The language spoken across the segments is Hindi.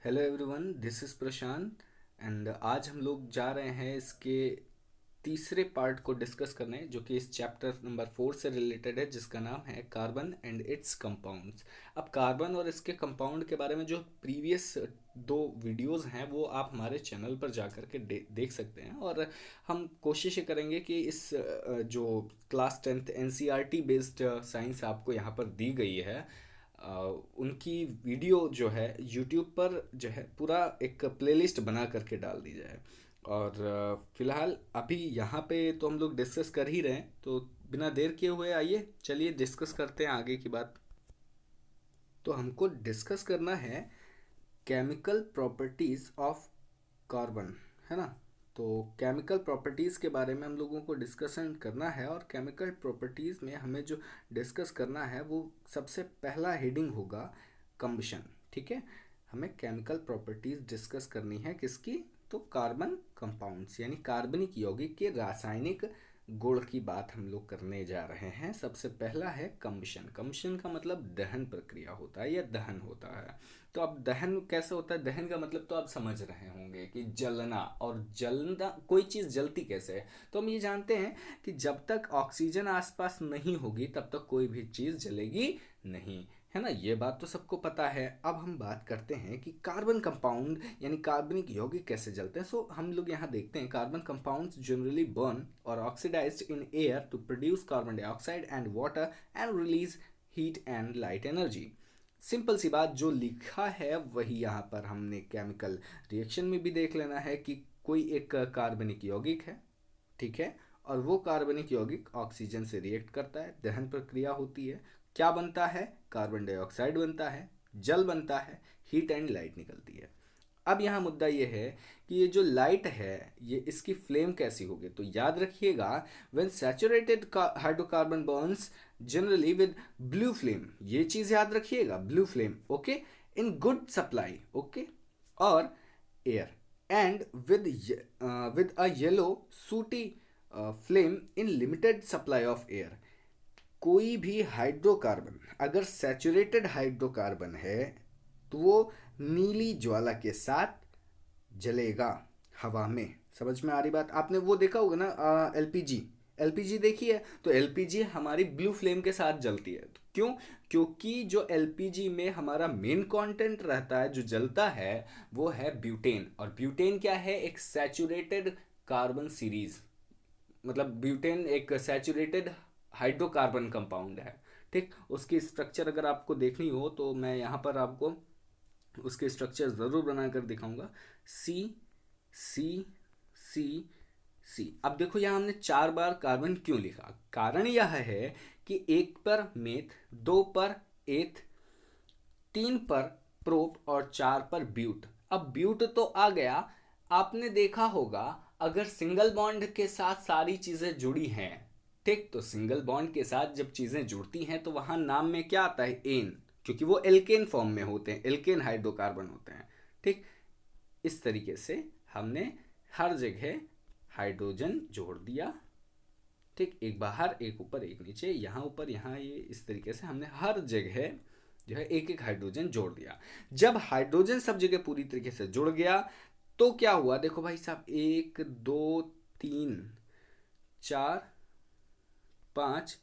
Hello everyone, this is Prashant and आज हम लोग जा रहे हैं इसके तीसरे पार्ट को डिस्कस करने, जो कि इस चैप्टर नंबर 4 से रिलेटेड है, जिसका नाम है कार्बन एंड इट्स कंपाउंड्स। अब कार्बन और इसके कंपाउंड के बारे में जो प्रीवियस दो वीडियोस हैं वो आप हमारे चैनल पर जा कर के देख सकते हैं। और हम कोशिश ये करेंगे कि इस जो class 10th NCERT based science आपको यहाँ पर दी गई है, उनकी वीडियो जो है यूट्यूब पर जो है पूरा एक प्लेलिस्ट बना करके डाल दी जाए। और फिलहाल अभी यहाँ पे तो हम लोग डिस्कस कर ही रहे हैं, तो बिना देर किए हुए आइए चलिए डिस्कस करते हैं आगे की बात। तो हमको डिस्कस करना है केमिकल प्रॉपर्टीज़ ऑफ कार्बन, है ना। तो केमिकल प्रॉपर्टीज़ के बारे में हम लोगों को डिस्कशन करना है, और केमिकल प्रॉपर्टीज़ में हमें जो डिस्कस करना है वो सबसे पहला हेडिंग होगा कंबशन। ठीक है, हमें केमिकल प्रॉपर्टीज़ डिस्कस करनी है किसकी? तो कार्बन कंपाउंड्स यानी कार्बनिक यौगिक के रासायनिक गुण की बात हम लोग करने जा रहे हैं। सबसे पहला है कंबशन। कंबशन का मतलब दहन प्रक्रिया होता है या दहन होता है। तो अब दहन कैसे होता है? दहन का मतलब तो आप समझ रहे होंगे कि जलना, और जलना, कोई चीज़ जलती कैसे है? तो हम ये जानते हैं कि जब तक ऑक्सीजन आसपास नहीं होगी तब तक कोई भी चीज़ जलेगी नहीं, है ना। ये बात तो सबको पता है। अब हम बात करते हैं कि कार्बन कंपाउंड यानी कार्बनिक यौगिक कैसे जलते हैं। सो हम लोग यहाँ देखते हैं कार्बन कंपाउंड्स जनरली बर्न और oxidised in air to produce carbon dioxide and water and release heat and light energy. Simple सी बात, जो लिखा है वही यहाँ पर हमने केमिकल रिएक्शन में भी देख लेना है कि कोई एक कार्बनिक यौगिक है, ठीक है, और वो कार्बनिक यौगिक ऑक्सीजन से रिएक्ट करता है, दहन प्रक्रिया होती है, क्या बनता है? कार्बन डाइऑक्साइड बनता है, जल बनता है, हीट एंड लाइट निकलती है। अब यहाँ मुद्दा ये है कि ये जो लाइट है ये इसकी फ्लेम कैसी होगी? तो याद रखिएगा, when saturated hydrocarbon burns generally with blue flame, ये चीज़ याद रखिएगा, blue flame, okay, in good supply, okay, और air and with a yellow sooty flame in limited supply of air। कोई भी हाइड्रोकार्बन अगर सैचुरेटेड हाइड्रोकार्बन है तो वो नीली ज्वाला के साथ जलेगा हवा में। समझ में आ रही बात? आपने वो देखा होगा ना, एलपीजी। एलपीजी देखी है? तो एलपीजी हमारी ब्लू फ्लेम के साथ जलती है। तो क्यों? क्योंकि जो एलपीजी में हमारा मेन कंटेंट रहता है जो जलता है वो है ब्यूटेन। और ब्यूटेन क्या है? एक सैचुरेटेड कार्बन सीरीज, मतलब ब्यूटेन एक सैचुरेटेड हाइड्रोकार्बन कंपाउंड है। ठीक, उसकी स्ट्रक्चर अगर आपको देखनी हो तो मैं यहाँ पर आपको उसके स्ट्रक्चर ज़रूर बनाकर दिखाऊंगा। सी सी सी सी। अब देखो यहाँ हमने 4 बार कार्बन क्यों लिखा? कारण यह है कि 1 पर मेथ, 2 पर एथ, 3 पर प्रोप और 4 पर ब्यूट। अब ब्यूट तो आ गया, आपने देखा होगा अगर सिंगल बॉन्ड के साथ सारी चीज़ें जुड़ी हैं, ठीक, तो सिंगल बॉन्ड के साथ जब चीज़ें जुड़ती हैं तो वहाँ नाम में क्या आता है? एन, क्योंकि वो एल्केन फॉर्म में होते हैं, एल्केन हाइड्रोकार्बन होते हैं। ठीक, इस तरीके से हमने हर जगह हाइड्रोजन जोड़ दिया। ठीक, एक बाहर, एक ऊपर, एक नीचे, यहाँ ऊपर, यहाँ, ये इस तरीके से हमने हर जगह जो है एक एक हाइड्रोजन जोड़ दिया। जब हाइड्रोजन सब जगह पूरी तरीके से जुड़ गया तो क्या हुआ? देखो भाई साहब, 1, 2, 3, 4, 5,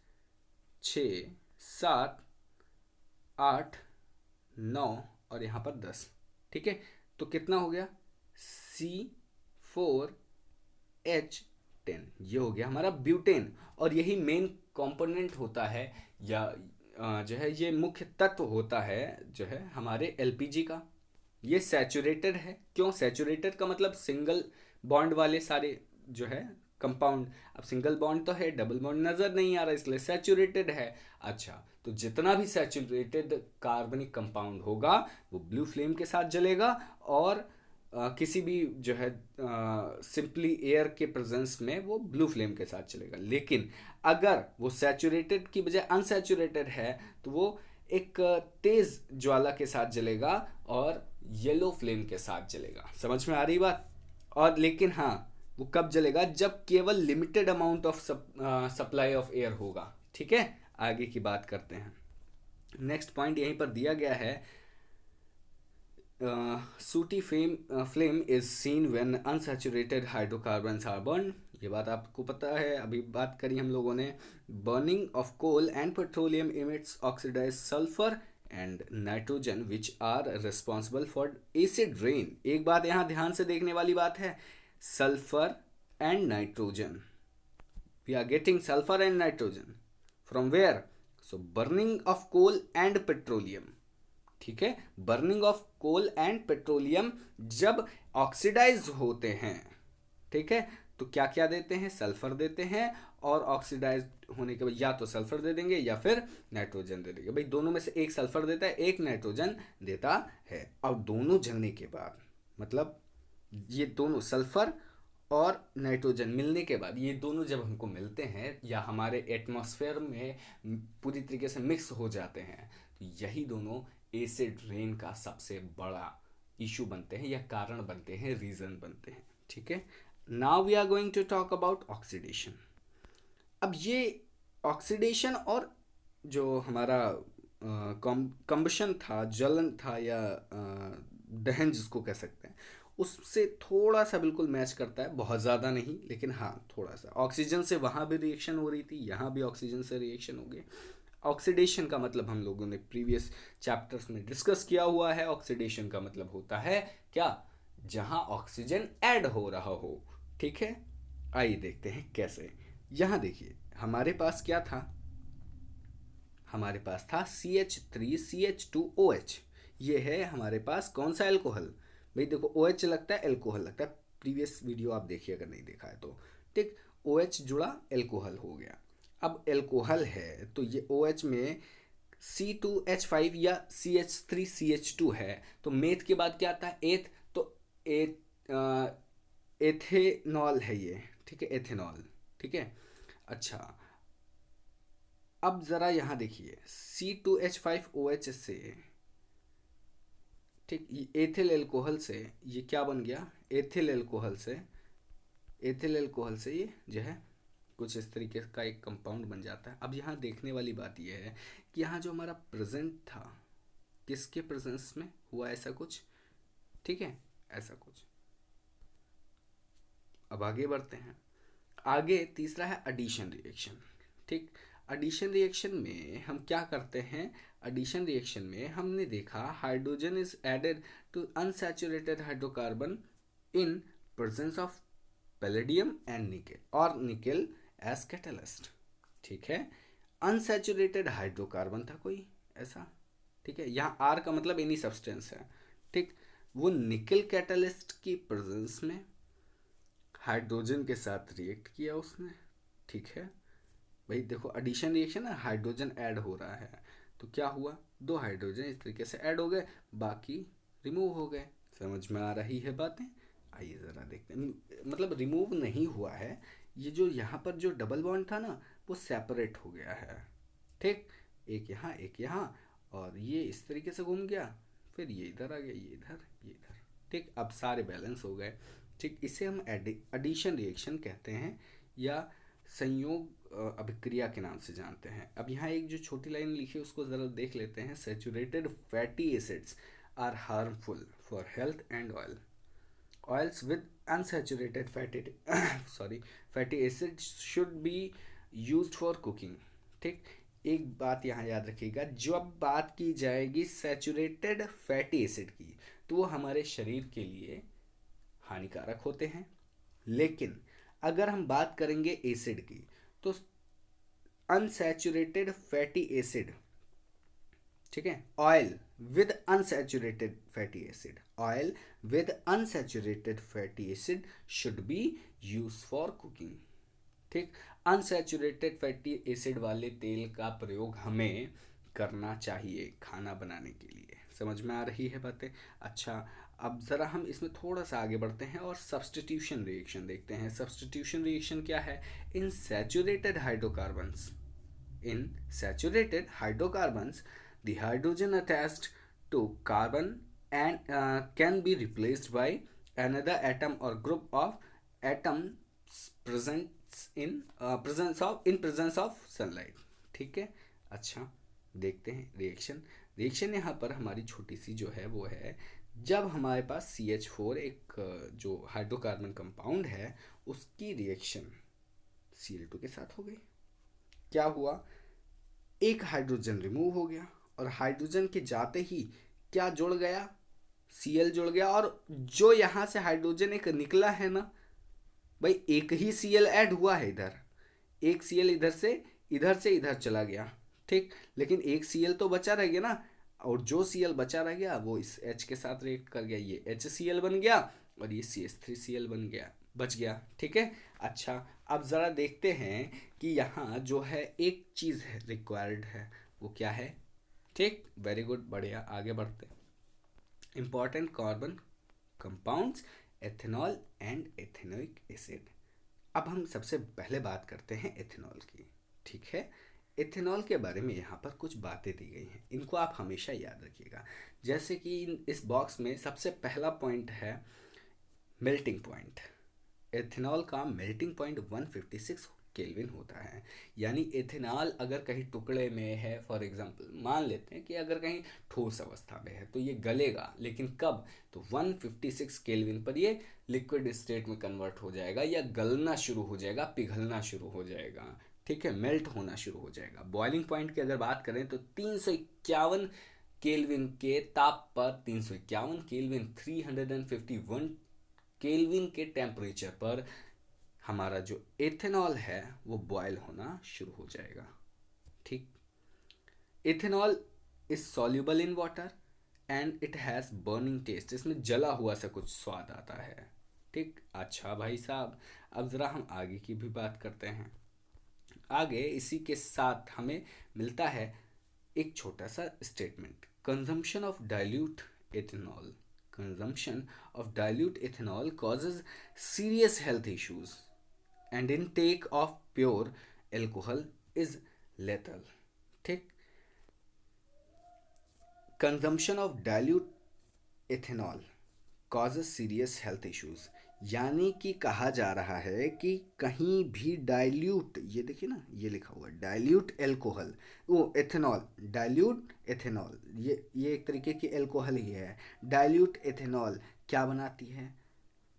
6, 7, 8, 9 और यहाँ पर 10। ठीक है, तो कितना हो गया? C4H10, ये हो गया हमारा ब्यूटेन। और यही मेन कंपोनेंट होता है, या जो है ये मुख्य तत्व होता है जो है हमारे एलपीजी का। ये सैचुरेटेड है। क्यों सैचुरेटेड? का मतलब सिंगल बॉन्ड वाले सारे जो है कंपाउंड। अब सिंगल बॉन्ड तो है, डबल बॉन्ड नज़र नहीं आ रहा, इसलिए सैचुरेटेड है। अच्छा, तो जितना भी सैचुरेटेड कार्बनिक कंपाउंड होगा वो ब्लू फ्लेम के साथ जलेगा, और किसी भी जो है सिंपली एयर के प्रेजेंस में वो ब्लू फ्लेम के साथ चलेगा। लेकिन अगर वो सैचुरेटेड की बजाय अनसैचुरेटेड है तो वो एक तेज ज्वाला के साथ जलेगा और येलो फ्लेम के साथ जलेगा। समझ में आ रही बात? और लेकिन हाँ, वो कब जलेगा? जब केवल limited amount of supply of air होगा। ठीक है, आगे की बात करते हैं। नेक्स्ट पॉइंट यहीं पर दिया गया है, सूटी flame is seen when unsaturated hydrocarbons are burned. ये बात आपको पता है, अभी बात करी हम लोगों ने. Burning of coal and petroleum emits oxidized sulfur and nitrogen which are responsible for acid rain. एक बात यहाँ ध्यान से देखने वाली बात है, sulphur and nitrogen. We are getting sulfur and nitrogen from where? So burning of coal and petroleum. ठीक है, burning of coal and petroleum जब ऑक्सीडाइज होते हैं, ठीक है, तो क्या क्या देते हैं? सल्फर देते हैं, और ऑक्सीडाइज होने के बाद या तो सल्फर दे देंगे या फिर नाइट्रोजन दे देंगे. भाई दोनों में से एक सल्फर देता है, एक नाइट्रोजन देता है. अब दोनों जलने के बाद, मतलब ये दोनों सल्फर और नाइट्रोजन मिलने के बाद, ये दोनों जब हमको मिलते हैं या हमारे एटमॉस्फेयर में पूरी तरीके से मिक्स हो जाते हैं, तो यही दोनों एसिड रेन का सबसे बड़ा इशू बनते हैं या कारण बनते हैं, रीज़न बनते हैं. ठीक है, now we are going to talk about oxidation. अब ये ऑक्सीडेशन और जो हमारा कंबशन था, जलन था, या दहन जिसको कह सकते हैं, उससे थोड़ा सा बिल्कुल मैच करता है. बहुत ज़्यादा नहीं, लेकिन हाँ थोड़ा सा. ऑक्सीजन से वहाँ भी रिएक्शन हो रही थी, यहाँ भी ऑक्सीजन से रिएक्शन हो गई. ऑक्सीडेशन का मतलब हम लोगों ने प्रीवियस चैप्टर्स में डिस्कस किया हुआ है. ऑक्सीडेशन का मतलब होता है क्या? जहाँ ऑक्सीजन ऐड हो रहा हो. ठीक है, आइए देखते हैं कैसे. यहाँ देखिए हमारे पास क्या था? हमारे पास था CH3CH2OH. ये है हमारे पास कौन सा एल्कोहल? भाई देखो OH लगता है, एल्कोहल लगता है. प्रीवियस वीडियो आप देखिए अगर नहीं देखा है तो. ठीक, OH जुड़ा एल्कोहल हो गया. अब एल्कोहल है तो ये OH में C2H5 या CH3CH2 है, तो मेथ के बाद क्या आता है? एथ. तो एथेनॉल है ये. ठीक है, एथेनॉल. ठीक है, अच्छा अब ज़रा यहाँ देखिए C2H5OH से, ठीक, एथिल एल्कोहल से ये क्या बन गया? एथिल एल्कोहल से, एथिल एल्कोहल से ये जो है कुछ इस तरीके का एक कंपाउंड बन जाता है. अब यहाँ देखने वाली बात यह है कि यहाँ जो हमारा प्रेजेंट था, किसके प्रेजेंस में हुआ ऐसा कुछ? ठीक है, ऐसा कुछ. अब आगे बढ़ते हैं. आगे तीसरा है एडिशन रिएक्शन. ठीक, एडिशन रिएक्शन में हम क्या करते हैं? एडिशन रिएक्शन में हमने देखा hydrogen is added to unsaturated hydrocarbon in presence of palladium and nickel, और निकेल एज कैटलिस्ट. ठीक है, अनसैचुरेटेड हाइड्रोकार्बन था कोई ऐसा. ठीक है, यहाँ आर का मतलब एनी सब्सटेंस है. ठीक, वो निकेल कैटलिस्ट की प्रेजेंस में हाइड्रोजन के साथ रिएक्ट किया उसने. ठीक है, भाई देखो एडिशन रिएक्शन है, हाइड्रोजन ऐड हो रहा है, तो क्या हुआ? दो हाइड्रोजन इस तरीके से ऐड हो गए, बाकी रिमूव हो गए. समझ में आ रही है बातें? आइए ज़रा देखते हैं. मतलब रिमूव नहीं हुआ है, ये जो यहाँ पर जो डबल बॉन्ड था ना, वो सेपरेट हो गया है. ठीक, एक यहाँ एक यहाँ, और ये इस तरीके से घूम गया, फिर ये इधर आ गया, ये इधर, ये इधर. ठीक, अब सारे बैलेंस हो गए. ठीक, इसे हम एडिशन रिएक्शन कहते हैं या संयोग अभिक्रिया के नाम से जानते हैं. अब यहाँ एक जो छोटी लाइन लिखी है उसको ज़रा देख लेते हैं. Saturated fatty acids are harmful for health and oil. Oils with unsaturated fatty acids should be used for cooking. ठीक, एक बात यहाँ याद रखिएगा, जब बात की जाएगी सैचुरेटेड फैटी एसिड की, तो वो हमारे शरीर के लिए हानिकारक होते हैं. लेकिन अगर हम बात करेंगे एसिड की, तो अनसैचुरेटेड फैटी एसिड, ठीक है, oil with unsaturated fatty acid, oil with unsaturated fatty acid should be use for cooking. ठीक, अनसैचुरेटेड फैटी एसिड वाले तेल का प्रयोग हमें करना चाहिए खाना बनाने के लिए. समझ में आ रही है बातें? अच्छा, अब ज़रा हम इसमें थोड़ा सा आगे बढ़ते हैं और सब्स्टिट्यूशन रिएक्शन देखते हैं. सब्स्टिट्यूशन रिएक्शन क्या है? In saturated hydrocarbons the hydrogen attached to carbon and can be replaced by another atom or group of atoms presence of sunlight. ठीक है, अच्छा देखते हैं रिएक्शन. यहाँ पर हमारी छोटी सी जो है वो है जब हमारे पास CH4 एक जो हाइड्रोकार्बन कंपाउंड है उसकी रिएक्शन Cl2 के साथ हो गई, क्या हुआ, एक हाइड्रोजन रिमूव हो गया और हाइड्रोजन के जाते ही क्या जुड़ गया, Cl जुड़ गया। और जो यहाँ से हाइड्रोजन एक निकला है ना भाई, एक ही Cl ऐड हुआ है इधर, एक Cl इधर से इधर चला गया, ठीक, लेकिन एक Cl तो बचा रह गया ना, और जो Cl बचा रह गया वो इस H के साथ रिएक्ट कर गया, ये HCl बन गया और ये CH3Cl बन गया, बच गया, ठीक है। अच्छा, अब ज़रा देखते हैं कि यहाँ जो है एक चीज़ है रिक्वायर्ड है, वो क्या है, ठीक, वेरी गुड, बढ़िया, आगे बढ़ते हैं। Important carbon compounds, ethanol and ethanoic acid. अब हम सबसे पहले बात करते हैं एथेनॉल की, ठीक है। एथेनॉल के बारे में यहाँ पर कुछ बातें दी गई हैं, इनको आप हमेशा याद रखिएगा। जैसे कि इस बॉक्स में सबसे पहला पॉइंट है मेल्टिंग पॉइंट। एथेनॉल का मेल्टिंग पॉइंट 156 केल्विन होता है, यानी एथेनॉल अगर कहीं टुकड़े में है, फॉर एग्जांपल मान लेते हैं कि अगर कहीं ठोस अवस्था में है तो ये गलेगा, लेकिन कब, तो 156 केल्विन पर ये लिक्विड स्टेट में कन्वर्ट हो जाएगा या गलना शुरू हो जाएगा, पिघलना शुरू हो जाएगा, ठीक है, मेल्ट होना शुरू हो जाएगा। बॉइलिंग पॉइंट की अगर बात करें तो 351 केल्विन के ताप पर, 351 केल्विन, 351 केल्विन के टेम्परेचर पर हमारा जो एथेनॉल है वो बॉयल होना शुरू हो जाएगा, ठीक। Ethanol is soluble in water and it has burning taste, इसमें जला हुआ सा कुछ स्वाद आता है, ठीक। अच्छा भाई साहब, अब ज़रा हम आगे की भी बात करते हैं। आगे इसी के साथ हमें मिलता है एक छोटा सा statement, consumption of dilute ethanol, consumption of dilute ethanol causes serious health issues and intake of pure alcohol is lethal, ठीक। Consumption of dilute ethanol causes serious health issues, यानी कि कहा जा रहा है कि कहीं भी डाइल्यूट, ये देखिए ना, ये लिखा हुआ है डाइल्यूट एल्कोहल, वो एथेनॉल, डाइल्यूट एथेनॉल, ये एक तरीके की एल्कोहल ही है। डाइल्यूट एथेनॉल क्या बनाती है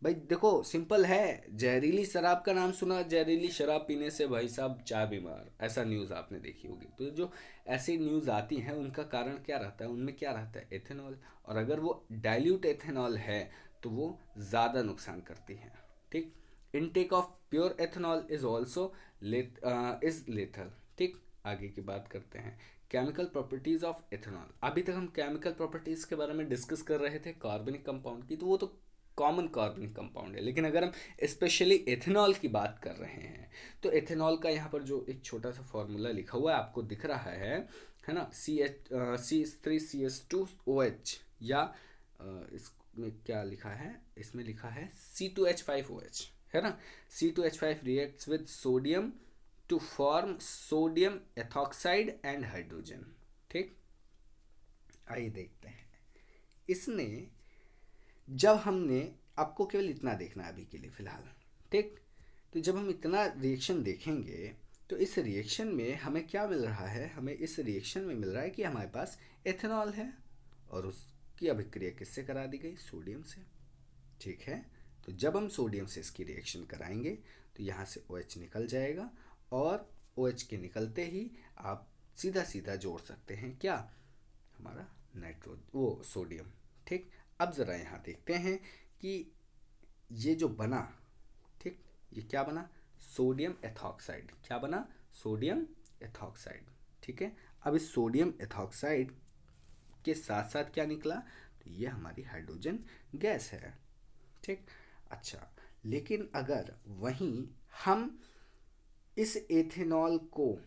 भाई, देखो सिंपल है, जहरीली शराब का नाम सुना, जहरीली शराब पीने से भाई साहब चार बीमार, ऐसा न्यूज़ आपने देखी होगी। तो जो ऐसी न्यूज़ आती हैं उनका कारण क्या रहता है, उनमें क्या रहता है, एथेनॉल, और अगर वो डाइल्यूट एथेनॉल है तो वो ज़्यादा नुकसान करती है, ठीक। Intake of pure ethanol is also is lethal, ठीक। आगे की बात करते हैं, केमिकल प्रॉपर्टीज़ ऑफ एथेनॉल। अभी तक हम केमिकल प्रॉपर्टीज़ के बारे में डिस्कस कर रहे थे कार्बनिक कंपाउंड की, तो वो तो कॉमन कार्बनिक कंपाउंड है, लेकिन अगर हम स्पेशली एथेनॉल की बात कर रहे हैं तो एथेनॉल का यहाँ पर जो एक छोटा सा फॉर्मूला लिखा हुआ है आपको दिख रहा है ना, CH3CH2OH, या इसमें क्या लिखा है, इसमें लिखा है C2H5OH, है ना। C2H5 reacts with sodium to form sodium ethoxide and hydrogen, ठीक। आइए देखते हैं, इसने, जब हमने, आपको केवल इतना देखना है अभी के लिए फ़िलहाल, ठीक। तो जब हम इतना रिएक्शन देखेंगे तो इस रिएक्शन में हमें क्या मिल रहा है, हमें इस रिएक्शन में मिल रहा है कि हमारे पास एथेनॉल है और उसकी अभिक्रिया किससे करा दी गई, सोडियम से, ठीक है। तो जब हम सोडियम से इसकी रिएक्शन कराएंगे तो यहाँ से OH निकल जाएगा और OH के निकलते ही आप सीधा सीधा जोड़ सकते हैं क्या, हमारा वो सोडियम, ठीक। अब ज़रा यहाँ देखते हैं कि ये जो बना, ठीक, ये क्या बना, सोडियम एथॉक्साइड, क्या बना, सोडियम एथॉक्साइड, ठीक है। अब इस सोडियम एथॉक्साइड के साथ साथ क्या निकला, तो ये हमारी हाइड्रोजन गैस है, ठीक। अच्छा, लेकिन अगर वहीं हम इस एथेनॉल को,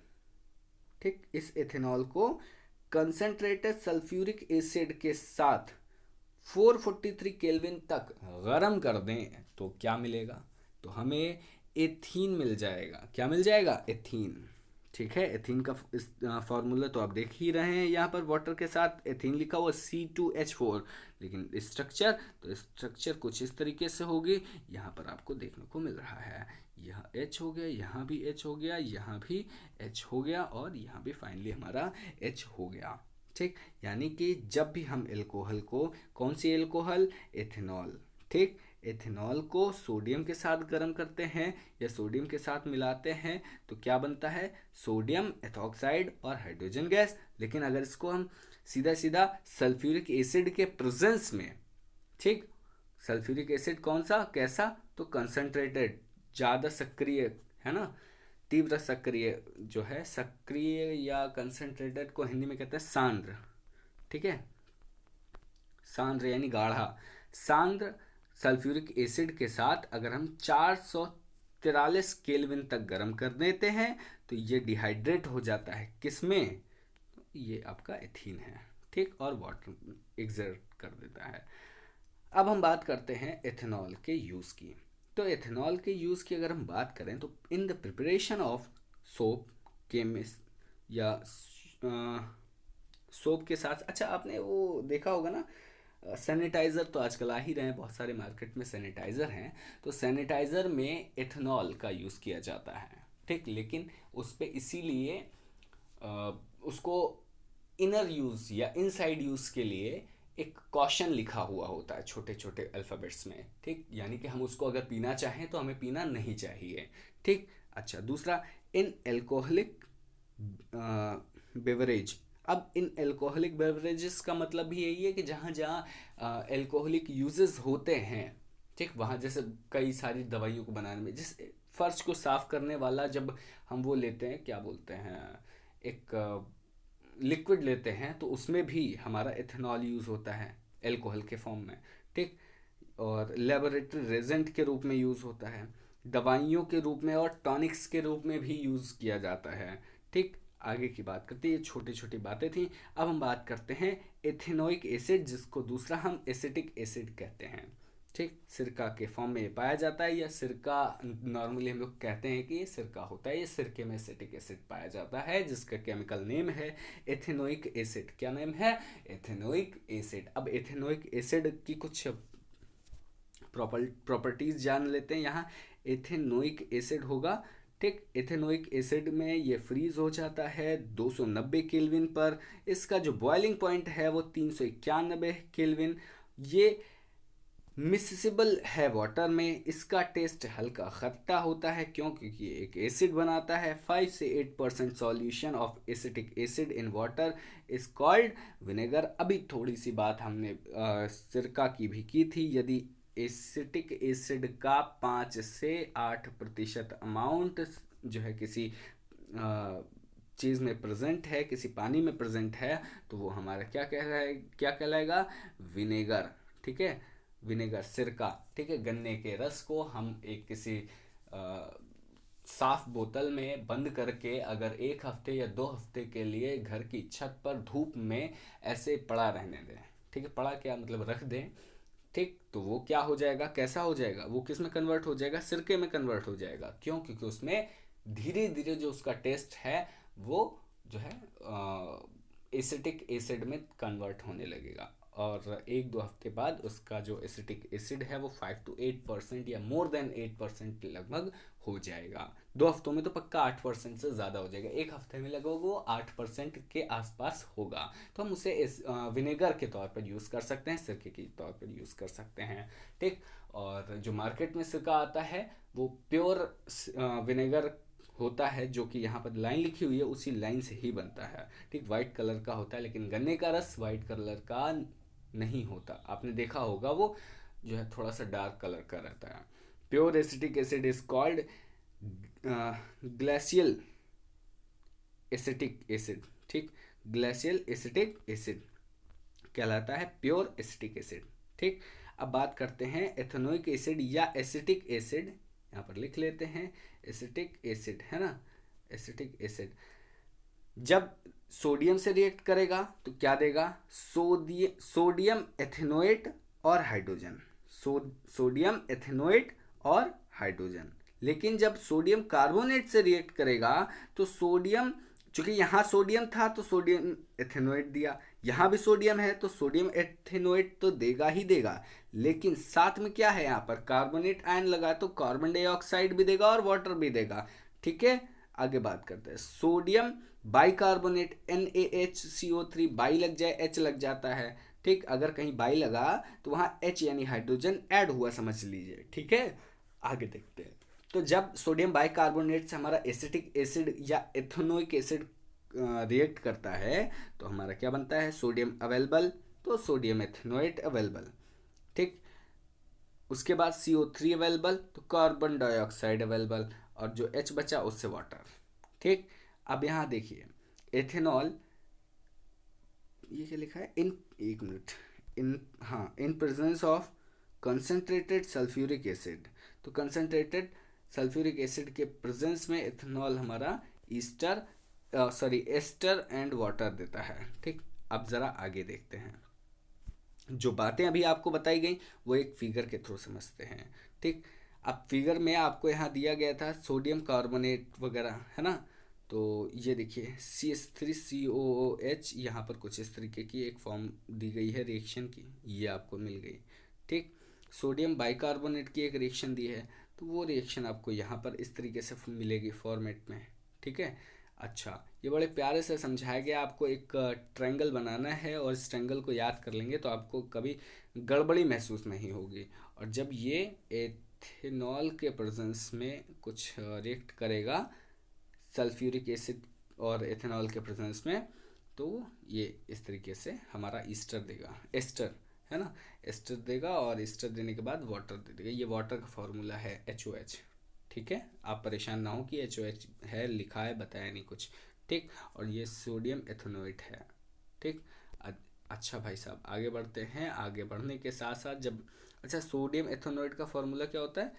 ठीक, इस एथेनॉल को कंसनट्रेटेड सल्फ्यूरिक एसिड के साथ 443 केल्विन तक गर्म कर दें तो क्या मिलेगा, तो हमें एथीन मिल जाएगा, क्या मिल जाएगा, एथीन, ठीक है। एथीन का इस फार्मूला तो आप देख ही रहे हैं, यहाँ पर वाटर के साथ एथीन लिखा हुआ C2H4, लेकिन स्ट्रक्चर, तो स्ट्रक्चर कुछ इस तरीके से होगी, यहाँ पर आपको देखने को मिल रहा है, यहाँ H हो गया, यहाँ भी H हो गया, यहाँ भी H हो गया और यहाँ भी फाइनली हमारा H हो गया, ठीक, यानी कि जब भी हम एल्कोहल को, कौन सी एल्कोहल, एथेनॉल, ठीक, एथेनॉल को सोडियम के साथ गर्म करते हैं या सोडियम के साथ मिलाते हैं तो क्या बनता है, सोडियम एथॉक्साइड और हाइड्रोजन गैस। लेकिन अगर इसको हम सीधा सीधा सल्फ्यूरिक एसिड के प्रेजेंस में, ठीक, सल्फ्यूरिक एसिड कौन सा, कैसा, तो कंसंट्रेटेड, ज़्यादा सक्रिय, है ना, तीव्र सक्रिय जो है, सक्रिय या कंसंट्रेटेड को हिंदी में कहते हैं सांद्र, ठीक है, सांद्र यानी गाढ़ा, सांद्र सल्फ्यूरिक एसिड के साथ अगर हम 443 केल्विन तक गर्म कर देते हैं तो ये डिहाइड्रेट हो जाता है, किसमें, ये आपका एथीन है, ठीक, और वाटर एग्जर्ट कर देता है। अब हम बात करते हैं एथेनॉल के यूज़ की। तो एथेनॉल के यूज़ की अगर हम बात करें तो in the preparation of soap, chemist या सोप के साथ, अच्छा आपने वो देखा होगा ना, सैनिटाइज़र तो आजकल आ ही रहे हैं, बहुत सारे मार्केट में सैनिटाइज़र हैं, तो सैनिटाइज़र में एथेनॉल का यूज़ किया जाता है, ठीक, लेकिन उस पर इसीलिए उसको इनर यूज़ या इनसाइड यूज़ के लिए एक कॉशन लिखा हुआ होता है छोटे छोटे अल्फ़ाबेट्स में, ठीक, यानी कि हम उसको अगर पीना चाहें तो हमें पीना नहीं चाहिए, ठीक। अच्छा, दूसरा, इन एल्कोहलिक बेवरेज, अब इन एल्कोहलिक बेवरेजेस का मतलब भी यही है कि जहाँ जहाँ एल्कोहलिक यूजेस होते हैं, ठीक, वहाँ जैसे कई सारी दवाइयों को बनाने में, जिस फर्श को साफ करने वाला जब हम वो लेते हैं, क्या बोलते हैं, एक लिक्विड लेते हैं तो उसमें भी हमारा एथेनॉल यूज़ होता है एल्कोहल के फॉर्म में, ठीक, और लेबोरेटरी रेजेंट के रूप में यूज़ होता है, दवाइयों के रूप में और टॉनिक्स के रूप में भी यूज़ किया जाता है, ठीक। आगे की बात करते हैं, ये छोटी छोटी बातें थी। अब हम बात करते हैं एथेनोइक एसिड, जिसको दूसरा हम एसिटिक एसिड कहते हैं, ठीक, सिरका के फॉर्म में ये पाया जाता है, या सिरका नॉर्मली हम लोग कहते हैं कि ये सिरका होता है, ये सिरके में एसिटिक एसिड पाया जाता है, जिसका केमिकल नेम है एथेनोइक एसिड। क्या नेम है, एथेनोइक एसिड। अब एथेनोइक एसिड की कुछ प्रॉपर्टीज जान लेते हैं। यहाँ एथेनोइक एसिड होगा, ठीक, एथेनोइक एसिड में ये फ्रीज हो जाता है 290 केल्विन पर, इसका जो बॉइलिंग पॉइंट है वो 391 केल्विन, ये मिसिबल है वाटर में, इसका टेस्ट हल्का खट्टा होता है, क्यों, क्योंकि ये एक एसिड बनाता है। 5 से 8% solution of acetic acid in water is called vinegar. अभी थोड़ी सी बात हमने सिरका की भी की थी, यदि एसिटिक एसिड का 5 से 8% अमाउंट जो है किसी चीज़ में प्रेजेंट है, किसी पानी में प्रेजेंट है, तो वो हमारा क्या कहलाएगा, विनेगर, ठीक है, विनेगर, सिरका, ठीक है। गन्ने के रस को हम एक किसी साफ बोतल में बंद करके अगर 1 हफ्ते या 2 हफ्ते के लिए घर की छत पर धूप में ऐसे पड़ा रहने दें, ठीक है, पड़ा क्या मतलब रख दें, ठीक, तो वो क्या हो जाएगा, कैसा हो जाएगा, वो किस में कन्वर्ट हो जाएगा, सिरके में कन्वर्ट हो जाएगा। क्यों, क्योंकि उसमें धीरे धीरे जो उसका टेस्ट है वो जो है एसिटिक एसिड में कन्वर्ट होने लगेगा, और 1-2 हफ्ते बाद उसका जो एसिटिक एसिड है वो 5 to 8% या मोर देन 8% लगभग हो जाएगा। 2 हफ्तों में तो पक्का 8% से ज़्यादा हो जाएगा, 1 हफ्ते में लगभग वो 8% के आसपास होगा। तो हम उसे विनेगर के तौर पर यूज़ कर सकते हैं, सिरके के तौर पर यूज़ कर सकते हैं, ठीक। और जो मार्केट में सिरका आता है वो प्योर विनेगर होता है, जो कि यहाँ पर लाइन लिखी हुई है उसी लाइन से ही बनता है, ठीक, वाइट कलर का होता है, लेकिन गन्ने का रस वाइट कलर का नहीं होता, आपने देखा होगा, वो जो है थोड़ा सा डार्क कलर का रहता है। Pure acetic acid is called glacial acetic acid, ठीक, ग्लेशियल एसिटिक एसिड कहलाता है प्योर एसिटिक एसिड, ठीक। अब बात करते हैं एथेनोइक एसिड या एसिटिक एसिड, यहाँ पर लिख लेते हैं एसिटिक एसिड, है ना, एसिटिक एसिड जब सोडियम से रिएक्ट करेगा तो क्या देगा, सोडियम एथेनोएट और हाइड्रोजन, सोडियम एथेनोएट और हाइड्रोजन। लेकिन जब सोडियम कार्बोनेट से रिएक्ट करेगा तो सोडियम, चूंकि यहाँ सोडियम था तो सोडियम एथेनोएट दिया, यहाँ भी सोडियम है तो सोडियम एथेनोएट तो देगा ही देगा, लेकिन साथ में क्या है, यहाँ पर कार्बोनेट आयन लगा तो कार्बन डाइऑक्साइड भी देगा और वाटर भी देगा, ठीक है। आगे बात करते हैं, सोडियम बाइकार्बोनेट NaHCO3 बाई लग जाए, H लग जाता है, ठीक। अगर कहीं बाई लगा तो वहाँ H यानी हाइड्रोजन ऐड हुआ समझ लीजिए, ठीक है। आगे देखते हैं। तो जब सोडियम बाइकार्बोनेट से हमारा एसिटिक एसिड या एथेनोइक एसिड रिएक्ट करता है तो हमारा क्या बनता है, सोडियम अवेलेबल, तो सोडियम एथेनोएट अवेलेबल, ठीक। उसके बाद CO3 अवेलेबल, तो कार्बन डाइऑक्साइड अवेलेबल, और जो H बचा उससे वाटर, ठीक। अब यहाँ देखिए एथेनॉल, ये क्या लिखा है, इन, एक मिनट, इन, हाँ, in presence of concentrated sulphuric acid, तो कंसनट्रेटेड सल्फ्यूरिक एसिड के प्रेजेंस में एथेनॉल हमारा ester sorry ester and water देता है, ठीक। अब ज़रा आगे देखते हैं। जो बातें अभी आपको बताई गई वो एक फिगर के थ्रू समझते हैं, ठीक। अब फिगर में आपको यहाँ दिया गया था सोडियम कार्बोनेट वगैरह, है ना। तो ये देखिए CH3COOH, यहाँ पर कुछ इस तरीके की एक फॉर्म दी गई है रिएक्शन की, ये आपको मिल गई, ठीक। सोडियम बाइकार्बोनेट की एक रिएक्शन दी है, तो वो रिएक्शन आपको यहाँ पर इस तरीके से मिलेगी फॉर्मेट में, ठीक है। अच्छा, ये बड़े प्यारे से समझाया गया, आपको एक ट्रायंगल बनाना है और इस ट्रायंगल को याद कर लेंगे तो आपको कभी गड़बड़ी महसूस नहीं होगी। और जब ये एथेनॉल के प्रेजेंस में कुछ रिएक्ट करेगा सल्फ्यूरिक एसिड और एथेनॉल के प्रेजेंस में, तो ये इस तरीके से हमारा ईस्टर देगा, एस्टर, है ना, एस्टर देगा, और एस्टर देने के बाद वाटर दे देगा। ये वाटर का फॉर्मूला है HOH, ठीक है। आप परेशान ना हो कि HOH है, लिखा है, बताया नहीं कुछ, ठीक। और ये सोडियम एथेनोएट है, ठीक। अच्छा भाई साहब, आगे बढ़ते हैं। आगे बढ़ने के साथ साथ जब, अच्छा, सोडियम एथेनोएट का फॉर्मूला क्या होता है,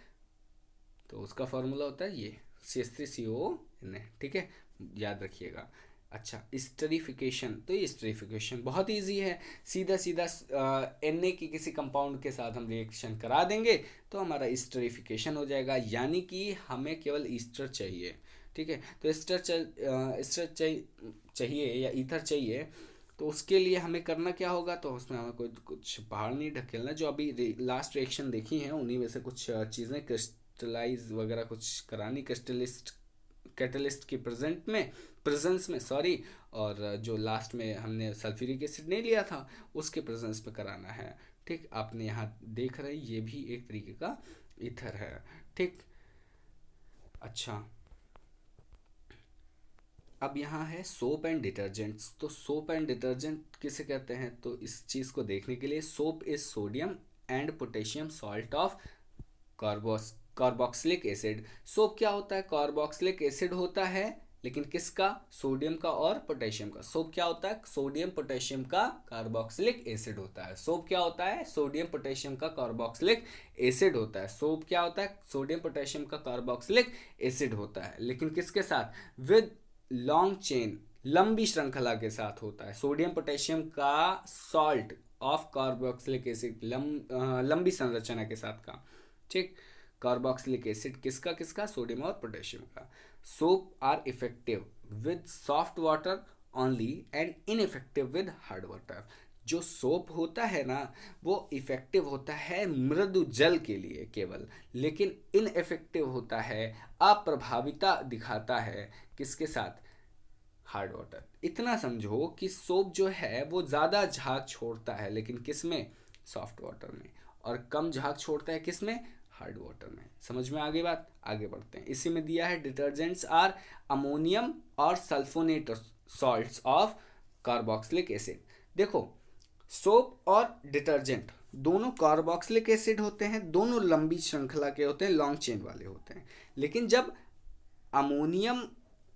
तो उसका फॉर्मूला होता है ये CH3COO, ठीक है, याद रखिएगा। अच्छा, स्टरीफिकेशन, तो ये स्टरीफिकेशन बहुत इजी है, सीधा सीधा Na की किसी कंपाउंड के साथ हम रिएक्शन करा देंगे तो हमारा स्टरीफिकेशन हो जाएगा, यानी कि हमें केवल ईस्टर चाहिए, ठीक है। तो ईस्टर चाहिए या ईथर चाहिए, तो उसके लिए हमें करना क्या होगा, तो उसमें हमें कोई कुछ बाहर नहीं ढकेलना। जो अभी लास्ट रिएक्शन देखी है उन्हीं में से कुछ चीज़ें क्रिस्टलाइज वगैरह कुछ करानी, कैटलिस्ट की प्रेजेंस में सॉरी, और जो लास्ट में हमने सल्फ्यूरिक एसिड नहीं लिया था उसके प्रेजेंस में कराना है, ठीक। आपने यहाँ देख रहे ये भी एक तरीके का ईथर है, ठीक। अच्छा, अब यहाँ है सोप एंड डिटर्जेंट्स। तो सोप एंड डिटर्जेंट किसे कहते हैं, तो इस चीज़ को देखने के लिए, soap is sodium and potassium salt of carboxylic acid. Soap क्या होता है, कार्बोक्सिलिक एसिड होता है, लेकिन किसका, सोडियम का और पोटेशियम का। सोप क्या होता है, सोडियम पोटेशियम का कार्बोक्सिलिक एसिड होता है। सोप क्या होता है, सोडियम पोटेशियम का कार्बोक्सिलिक एसिड होता है। सोप क्या होता है, सोडियम पोटेशियम का कार्बोक्सिलिक एसिड होता है, लेकिन किसके साथ, विद लॉन्ग चेन, लंबी श्रृंखला के साथ होता है। सोडियम पोटेशियम का सॉल्ट ऑफ कार्बोक्सिलिक एसिड, लंबी संरचना के साथ का, ठीक। कार्बोक्सिलिक एसिड किसका किसका, सोडियम और पोटेशियम का। Soap are effective with soft water only and ineffective with hard water. जो सोप होता है ना वो इफेक्टिव होता है मृदु जल के लिए केवल, लेकिन इनइफेक्टिव होता है, अप्रभाविता दिखाता है किसके साथ, हार्ड वाटर। इतना समझो कि सोप जो है वो ज़्यादा झाग छोड़ता है, लेकिन किस में, सॉफ्ट वाटर में, और कम झाग छोड़ता है किस में, हार्ड वाटर में। समझ में आ गई बात, आगे बढ़ते हैं। इसी में दिया है डिटर्जेंट्स आर अमोनियम और sulphonate salts of carboxylic acid. देखो, सोप और डिटर्जेंट दोनों कार्बोक्सिलिक एसिड होते हैं, दोनों लंबी श्रृंखला के होते हैं, लॉन्ग चेन वाले होते हैं। लेकिन जब अमोनियम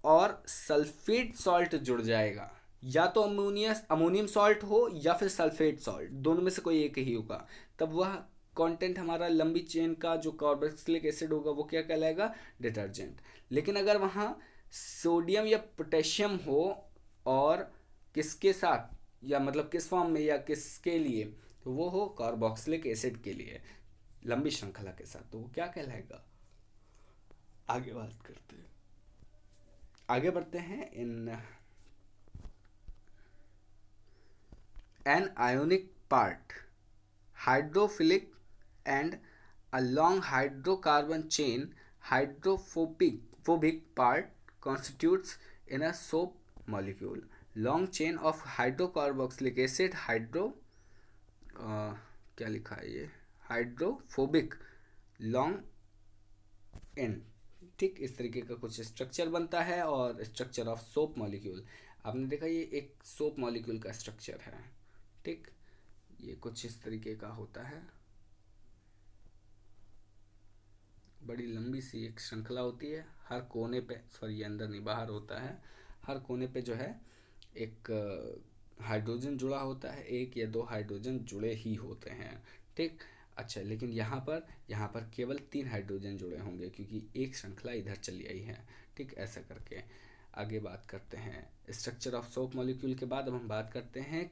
और सल्फेट सॉल्ट जुड़ जाएगा, या तो अमोनियम सॉल्ट हो या फिर सल्फेट सॉल्ट, दोनों में से कोई एक ही होगा, तब वह कंटेंट हमारा लंबी चेन का जो कार्बोक्सिलिक एसिड होगा वो क्या कहलाएगा, डिटर्जेंट। लेकिन अगर वहाँ सोडियम या पोटेशियम हो और किसके साथ, या मतलब किस फॉर्म में या किसके लिए, तो वो हो कार्बोक्सिलिक एसिड के लिए लंबी श्रृंखला के साथ, तो वो क्या कहलाएगा, आगे बात करते हैं। आगे बढ़ते हैं। In an ionic part hydrophilic and a long hydrocarbon chain hydrophobic part constitutes in a soap molecule. Long chain of hydrocarboxylic acid क्या लिखा है ये, हाइड्रोफोबिक लॉन्ग एंड। ठीक, इस तरीके का कुछ स्ट्रक्चर बनता है। और स्ट्रक्चर ऑफ सोप मॉलिक्यूल, आपने देखा ये एक सोप मॉलिक्यूल का स्ट्रक्चर है। ठीक, ये कुछ इस तरीके का होता है, बड़ी लंबी सी एक श्रृंखला होती है। हर कोने पे, सॉरी ये अंदर नहीं बाहर होता है, हर कोने पे जो है एक हाइड्रोजन जुड़ा होता है, एक या दो हाइड्रोजन जुड़े ही होते हैं। ठीक, अच्छा, लेकिन यहाँ पर केवल 3 हाइड्रोजन जुड़े होंगे क्योंकि एक श्रृंखला इधर चली आई है। ठीक, ऐसा करके आगे बात करते हैं स्ट्रक्चर ऑफ सोप मॉलिक्यूल के बाद अब हम बात करते हैं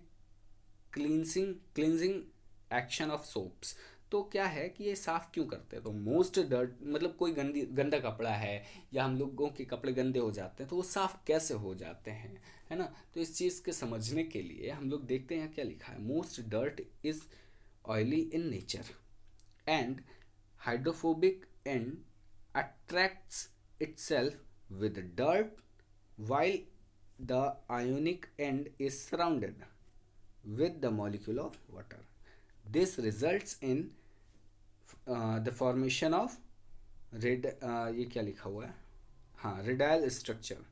क्लींजिंग एक्शन ऑफ सोप्स। तो क्या है कि ये साफ़ क्यों करते हैं, तो मोस्ट डर्ट मतलब कोई गंदा कपड़ा है या हम लोगों के कपड़े गंदे हो जाते हैं तो वो साफ़ कैसे हो जाते हैं, है ना। तो इस चीज़ के समझने के लिए हम लोग देखते हैं क्या लिखा है। Most dirt is oily in nature and hydrophobic and attracts itself with dirt while the ionic end is surrounded with the molecule of water. This results in the formation of ये क्या लिखा हुआ है, हाँ, रेडाइल स्ट्रक्चर।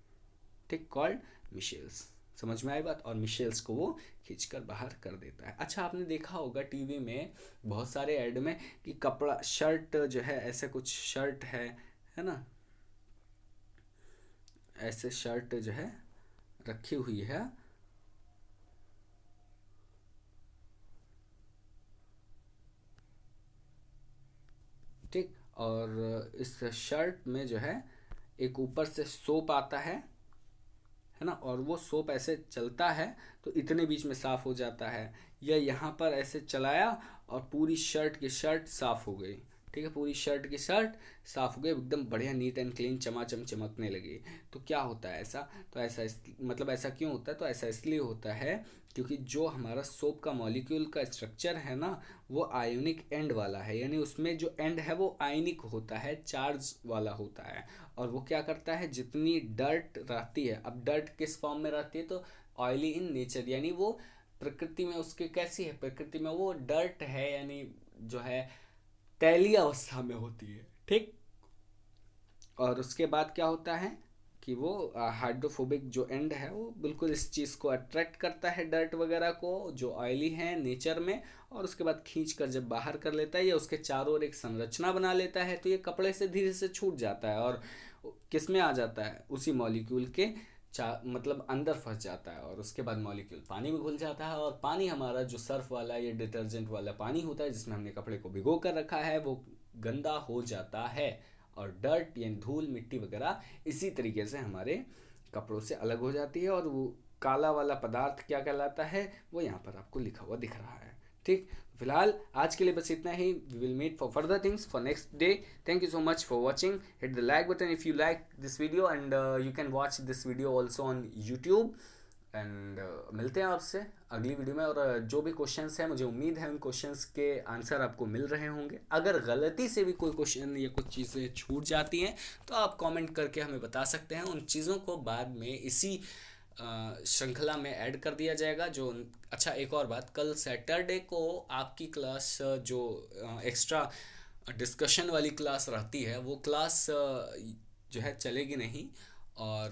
ठीक, कॉल्ड मिशेल्स। समझ में आई बात। और मिशेल्स को वो खींचकर बाहर कर देता है। अच्छा, आपने देखा होगा टीवी में बहुत सारे ऐड में कि कपड़ा शर्ट जो है ऐसे कुछ शर्ट है ना, ऐसे शर्ट जो है रखी हुई है। ठीक, और इस शर्ट में जो है एक ऊपर से सोप आता है ना, और वो सोप ऐसे चलता है तो इतने बीच में साफ़ हो जाता है, या यहाँ पर ऐसे चलाया और पूरी शर्ट की शर्ट साफ़ हो गई। ठीक है, पूरी शर्ट की शर्ट साफ़ हो गई, एकदम बढ़िया नीट एंड क्लीन चमाचम चमकने लगी। तो क्या होता है ऐसा, तो मतलब ऐसा क्यों होता है, तो ऐसा इसलिए होता है क्योंकि जो हमारा सोप का मॉलिक्यूल का स्ट्रक्चर है ना, वो आयोनिक एंड वाला है, यानी उसमें जो एंड है वो आयनिक होता है, चार्ज वाला होता है। और वो क्या करता है, जितनी डर्ट रहती है, अब डर्ट किस फॉर्म में रहती है, तो ऑयली इन नेचर, यानी वो प्रकृति में उसके कैसी है, प्रकृति में वो डर्ट है, यानी जो है तैलीय अवस्था में होती है। ठीक, और उसके बाद क्या होता है कि वो हाइड्रोफोबिक जो एंड है वो बिल्कुल इस चीज़ को अट्रैक्ट करता है, डर्ट वगैरह को जो ऑयली है नेचर में, और उसके बाद खींच कर जब बाहर कर लेता है या उसके चारों ओर एक संरचना बना लेता है, तो ये कपड़े से धीरे से छूट जाता है और किस में आ जाता है, उसी मॉलिक्यूल के मतलब अंदर फंस जाता है। और उसके बाद मॉलिक्यूल पानी में घुल जाता है, और पानी हमारा जो सर्फ वाला या डिटर्जेंट वाला पानी होता है जिसमें हमने कपड़े को भिगो कर रखा है, वो गंदा हो जाता है। और डर्ट यानी धूल मिट्टी वगैरह इसी तरीके से हमारे कपड़ों से अलग हो जाती है, और वो काला वाला पदार्थ क्या कहलाता है वो यहाँ पर आपको लिखा हुआ दिख रहा है। ठीक, फिलहाल आज के लिए बस इतना ही। We will meet for further things for next day. Thank you so much for watching. Hit the like button if you like this video, and you can watch this video also on YouTube. And मिलते हैं आपसे अगली वीडियो में। और जो भी क्वेश्चंस हैं, मुझे उम्मीद है उन क्वेश्चंस के आंसर आपको मिल रहे होंगे। अगर गलती से भी कोई क्वेश्चन या कुछ चीज़ें छूट जाती हैं तो आप कमेंट करके हमें बता सकते हैं। उन चीज़ों को बाद में इसी श्रृंखला में ऐड कर दिया जाएगा। जो अच्छा, एक और बात, कल सैटरडे को आपकी क्लास जो एक्स्ट्रा डिस्कशन वाली क्लास रहती है वो क्लास जो है चलेगी नहीं। और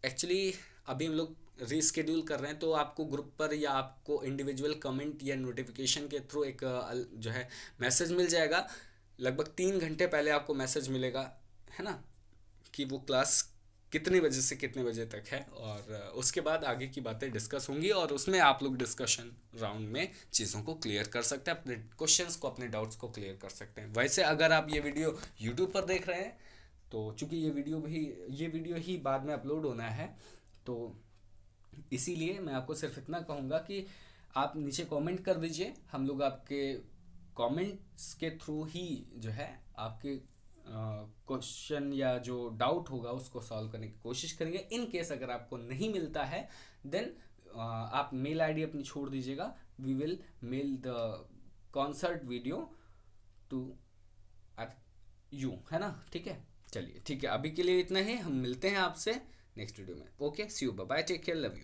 एक्चुअली अभी हम लोग रीस्केड्यूल कर रहे हैं, तो आपको ग्रुप पर या आपको इंडिविजुअल कमेंट या नोटिफिकेशन के थ्रू एक जो है मैसेज मिल जाएगा। लगभग 3 घंटे पहले आपको मैसेज मिलेगा, है ना, कि वो क्लास कितने बजे से कितने बजे तक है। और उसके बाद आगे की बातें डिस्कस होंगी, और उसमें आप लोग डिस्कशन राउंड में चीज़ों को क्लियर कर सकते हैं, अपने क्वेश्चंस को, अपने डाउट्स को क्लियर कर सकते हैं। वैसे अगर आप ये वीडियो यूट्यूब पर देख रहे हैं तो चूंकि ये वीडियो ही बाद में अपलोड होना है, तो इसीलिए मैं आपको सिर्फ इतना कहूँगा कि आप नीचे कमेंट कर दीजिए। हम लोग आपके कमेंट्स के थ्रू ही जो है आपके क्वेश्चन या जो डाउट होगा उसको सॉल्व करने की कोशिश करेंगे। इन केस अगर आपको नहीं मिलता है देन आप मेल आईडी अपनी छोड़ दीजिएगा। We will mail the concert video to you, है ना। ठीक है, चलिए, ठीक है, अभी के लिए इतना ही। हम मिलते हैं आपसे नेक्स्ट वीडियो में। Okay, see you, bye, take care, love you.